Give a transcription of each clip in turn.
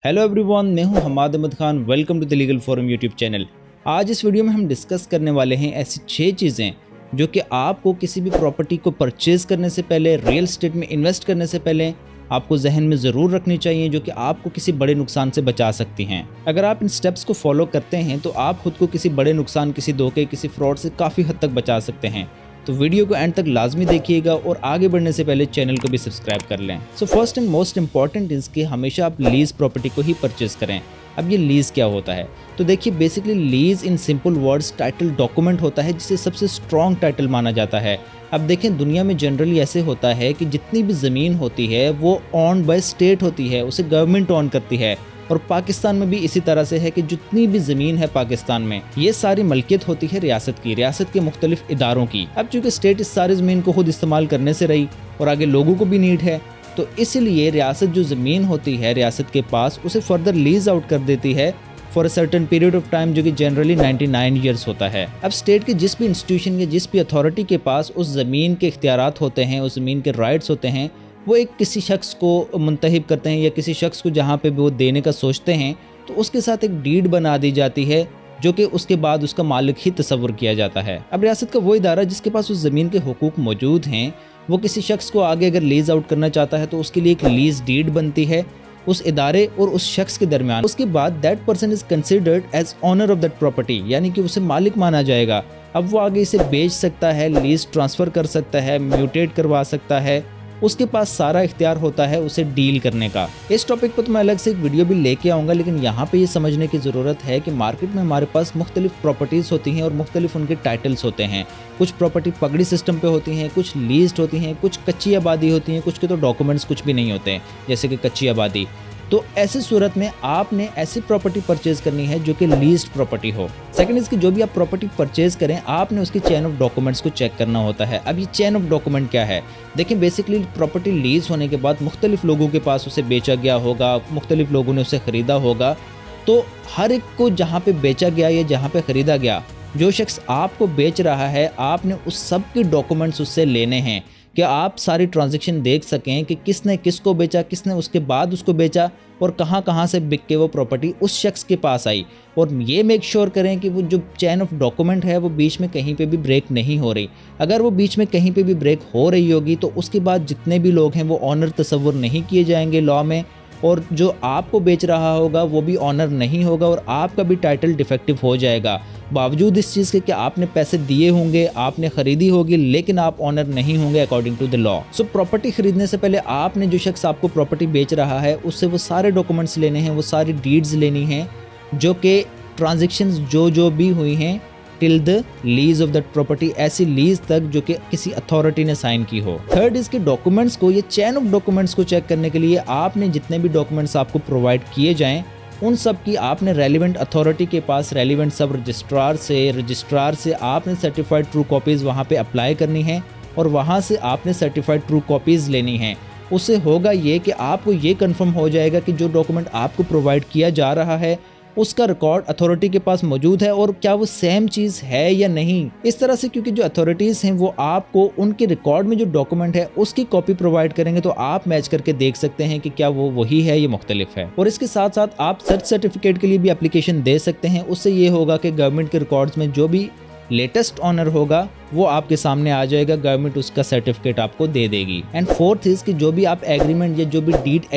Hello everyone, मैं हूं Hamad Ahmad Khan. Welcome to the legal forum YouTube channel. आज इस वीडियो में हम डिस्कस करने वाले हैं ऐसी 6 चीज़ें जो कि आपको किसी भी प्रॉपर्टी को परचेज करने से पहले, रियल एस्टेट में इन्वेस्ट करने से पहले आपको जहन में ज़रूर रखनी चाहिए, जो कि आपको किसी बड़े नुकसान से बचा सकती हैं। अगर आप इन स्टेप्स को फॉलो करते हैं तो आप खुद को किसी बड़े नुकसान, किसी धोखे, किसी फ्रॉड से काफ़ी हद तक बचा सकते हैं। तो वीडियो को एंड तक लाजमी देखिएगा और आगे बढ़ने से पहले चैनल को भी सब्सक्राइब कर लें। So first and most important is कि हमेशा आप लीज प्रॉपर्टी को ही परचेज करें। अब ये लीज क्या होता है? तो देखिए, basically lease in simple words title document होता है जिसे सबसे स्ट्रॉन्ग टाइटल माना जाता है। अब देखें, दुनिया में जनरली ऐसे होता है कि जितनी भी ज़मीन होती है वो ऑन बाय स्टेट होती है, उसे गवर्नमेंट ऑन करती है। और पाकिस्तान में भी इसी तरह से है कि जितनी भी ज़मीन है पाकिस्तान में, ये सारी मलकियत होती है रियासत के मुख्तलिफ इदारों की। अब चूँकि स्टेट इस सारी ज़मीन को खुद इस्तेमाल करने से रही और आगे लोगों को भी नीड है, तो इसलिए रियासत जो ज़मीन होती है रियासत के पास, उसे फर्दर लीज आउट कर देती है for a certain period of time, जो कि जनरली 99 ईयर्स होता है। अब स्टेट के जिस भी इंस्टीट्यूशन या जिस भी अथॉरिटी के पास उस ज़मीन के इख्तियारात होते हैं, उस ज़मीन के राइट्स होते हैं, वो एक किसी शख्स को मुंतहिब करते हैं या किसी शख्स को जहाँ पे भी वो देने का सोचते हैं, तो उसके साथ एक डीड बना दी जाती है, जो कि उसके बाद उसका मालिक ही तस्वुर किया जाता है। अब रियासत का वो इदारा जिसके पास उस ज़मीन के हुकूक मौजूद हैं, वो किसी शख्स को आगे अगर लीज आउट करना चाहता है तो उसके लिए एक लीज डीड बनती है उस इदारे और उस शख्स के दरमियान। उसके बाद that person is considered as owner of that property, यानी कि उसे मालिक माना जाएगा। अब वो आगे इसे बेच सकता है, लीज ट्रांसफ़र कर सकता है, म्यूटेट करवा सकता है, उसके पास सारा इख्तियार होता है उसे डील करने का। इस टॉपिक पर तो मैं अलग से एक वीडियो भी लेके आऊँगा, लेकिन यहाँ पे ये समझने की ज़रूरत है कि मार्केट में हमारे पास मुख्तलिफ प्रॉपर्टीज़ होती हैं और मुख्तलिफ उनके टाइटल्स होते हैं। कुछ प्रॉपर्टी पगड़ी सिस्टम पे होती हैं, कुछ लीज्ड होती हैं, कुछ कच्ची आबादी होती हैं, कुछ के तो डॉक्यूमेंट्स कुछ भी नहीं होते हैं, जैसे कि कच्ची आबादी। तो ऐसी सूरत में आपने ऐसी प्रॉपर्टी परचेज करनी है जो कि लीज्ड प्रॉपर्टी हो। सेकंड इसकी, जो भी आप प्रॉपर्टी परचेज करें, आपने उसकी चेन ऑफ डॉक्यूमेंट्स को चेक करना होता है। अब ये चेन ऑफ डॉक्यूमेंट क्या है? देखिए, बेसिकली प्रॉपर्टी लीज होने के बाद मुख्तलिफ लोगों के पास उसे बेचा गया होगा, मुख्तलिफ लोगों ने उसे ख़रीदा होगा। तो हर एक को जहाँ पे बेचा गया या जहाँ पे ख़रीदा गया, जो शख्स आपको बेच रहा है, आपने उस सब के डॉक्यूमेंट्स उससे लेने हैं कि आप सारी ट्रांजैक्शन देख सकें कि किसने किसको बेचा, किसने उसके बाद उसको बेचा और कहाँ कहाँ से बिक के वो प्रॉपर्टी उस शख्स के पास आई। और ये मेक श्योर करें कि वो जो चैन ऑफ डॉक्यूमेंट है वो बीच में कहीं पे भी ब्रेक नहीं हो रही। अगर वो बीच में कहीं पे भी ब्रेक हो रही होगी तो उसके बाद जितने भी लोग हैं वो ऑनर तस्वुर नहीं किए जाएंगे लॉ में, और जो आपको बेच रहा होगा वो भी ऑनर नहीं होगा और आपका भी टाइटल डिफेक्टिव हो जाएगा। बावजूद इस चीज़ के कि आपने पैसे दिए होंगे, आपने ख़रीदी होगी, लेकिन आप ऑनर नहीं होंगे according to the law. So property खरीदने से पहले आपने जो शख्स आपको प्रॉपर्टी बेच रहा है उससे वो सारे डॉक्यूमेंट्स लेने हैं, वो सारी डीड्स लेनी हैं, जो कि ट्रांजेक्शन्स जो भी हुई हैं till the lease of that property, ऐसी लीज तक जो कि किसी अथॉरिटी ने साइन की हो। थर्ड इसके डॉक्यूमेंट्स को, ये चेन ऑफ डॉक्यूमेंट्स को चेक करने के लिए आपने जितने भी डॉक्यूमेंट्स आपको प्रोवाइड किए जाएं, उन सब की आपने रेलिवेंट अथॉरिटी के पास, रेलिवेंट सब रजिस्ट्रार से आपने सर्टिफाइड ट्रू कॉपीज़ वहाँ पे अप्लाई करनी है और वहाँ से आपने सर्टिफाइड ट्रू कॉपीज़ लेनी है। उससे होगा ये कि आपको ये कंफर्म हो जाएगा कि जो डॉक्यूमेंट आपको प्रोवाइड किया जा रहा है उसका रिकॉर्ड अथॉरिटी के पास मौजूद है और क्या वो सेम चीज़ है या नहीं। इस तरह से, क्योंकि जो अथॉरिटीज़ हैं वो आपको उनके रिकॉर्ड में जो डॉक्यूमेंट है उसकी कॉपी प्रोवाइड करेंगे, तो आप मैच करके देख सकते हैं कि क्या वो वही है या मुख्तलिफ है। और इसके साथ साथ आप सर्च सर्टिफिकेट के लिए भी एप्लीकेशन दे सकते हैं। उससे ये होगा कि गवर्नमेंट के रिकॉर्ड्स में जो भी लेटेस्ट ऑनर होगा वो आपके सामने आ जाएगा, गवर्नमेंट उसका सर्टिफिकेट आपको दे देगी। एंड फोर्थ इज़ कि जो भी आप एग्रीमेंट या जो भी डीड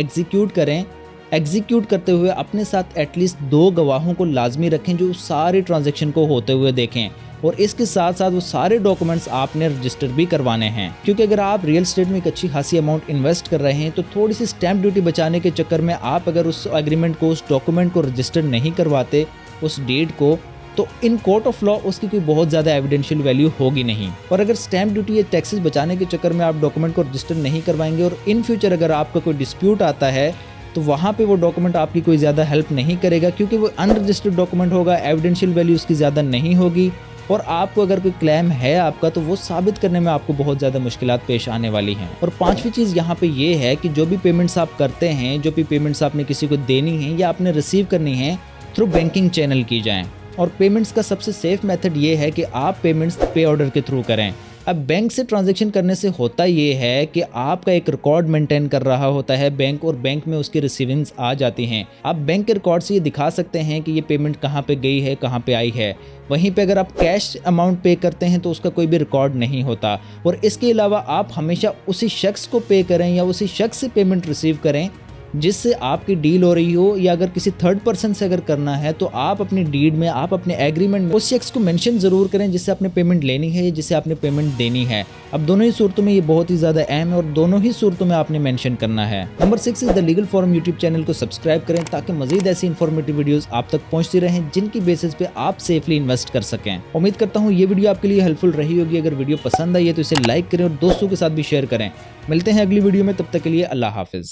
एग्जीक्यूट करते हुए अपने साथ एटलीस्ट 2 गवाहों को लाजमी रखें जो सारे ट्रांजैक्शन को होते हुए देखें, और इसके साथ साथ वो सारे डॉक्यूमेंट्स आपने रजिस्टर भी करवाने हैं। क्योंकि अगर आप रियल एस्टेट में एक अच्छी खासी अमाउंट इन्वेस्ट कर रहे हैं तो थोड़ी सी स्टैंप ड्यूटी बचाने के चक्कर में आप अगर उस एग्रीमेंट को, उस डॉक्यूमेंट को रजिस्टर नहीं करवाते, उस डीड को, तो इन कोर्ट ऑफ लॉ उसकी कोई बहुत ज़्यादा एविडेंशियल वैल्यू होगी नहीं। और अगर स्टैंप ड्यूटी या टैक्सेस बचाने के चक्कर में आप डॉक्यूमेंट को रजिस्टर नहीं करवाएंगे और इन फ्यूचर अगर आपका कोई डिस्प्यूट आता है तो वहाँ पे वो डॉक्यूमेंट आपकी कोई ज़्यादा हेल्प नहीं करेगा, क्योंकि वो अनरजिस्टर्ड डॉक्यूमेंट होगा, एविडेंशियल वैल्यू उसकी ज़्यादा नहीं होगी, और आपको अगर कोई क्लेम है आपका तो वो साबित करने में आपको बहुत ज़्यादा मुश्किलात पेश आने वाली हैं। और पांचवी चीज़ यहाँ पे ये है कि जो भी पेमेंट्स आप करते हैं, जो भी पेमेंट्स आपने किसी को देनी है या आपने रिसीव करनी है, थ्रू बैंकिंग चैनल की जाएँ। और पेमेंट्स का सबसे सेफ मेथड ये है कि आप पेमेंट्स पे ऑर्डर के थ्रू करें। अब बैंक से ट्रांजैक्शन करने से होता ये है कि आपका एक रिकॉर्ड मेंटेन कर रहा होता है बैंक, और बैंक में उसकी रिसीविंग्स आ जाती हैं। आप बैंक के रिकॉर्ड से ये दिखा सकते हैं कि ये पेमेंट कहाँ पे गई है, कहाँ पे आई है। वहीं पे अगर आप कैश अमाउंट पे करते हैं तो उसका कोई भी रिकॉर्ड नहीं होता। और इसके अलावा आप हमेशा उसी शख्स को पे करें या उसी शख्स से पेमेंट रिसीव करें जिससे आपकी डील हो रही हो, या अगर किसी थर्ड पर्सन से अगर करना है तो आप अपनी डीड में, आप अपने एग्रीमेंट में उस शख्स को मेंशन जरूर करें जिससे आपने पेमेंट लेनी है या जिसे आपने पेमेंट देनी है। अब दोनों ही सूरतों में ये बहुत ही ज्यादा अहम है और दोनों ही सूरतों में आपने मेंशन करना है। Number 6 is the legal forum YouTube channel को सब्सक्राइब करें ताकि मजीद ऐसी इन्फॉर्मेटिव वीडियोस आप तक पहुंचती रहें जिनकी बेसिस पे आप सेफली इन्वेस्ट कर सकें। उम्मीद करता हूँ ये वीडियो आपके लिए हेल्पफुल रही होगी। अगर वीडियो पसंद आई है तो इसे लाइक करें और दोस्तों के साथ भी शेयर करें। मिलते हैं अगली वीडियो में, तब तक के लिए अल्लाह हाफिज।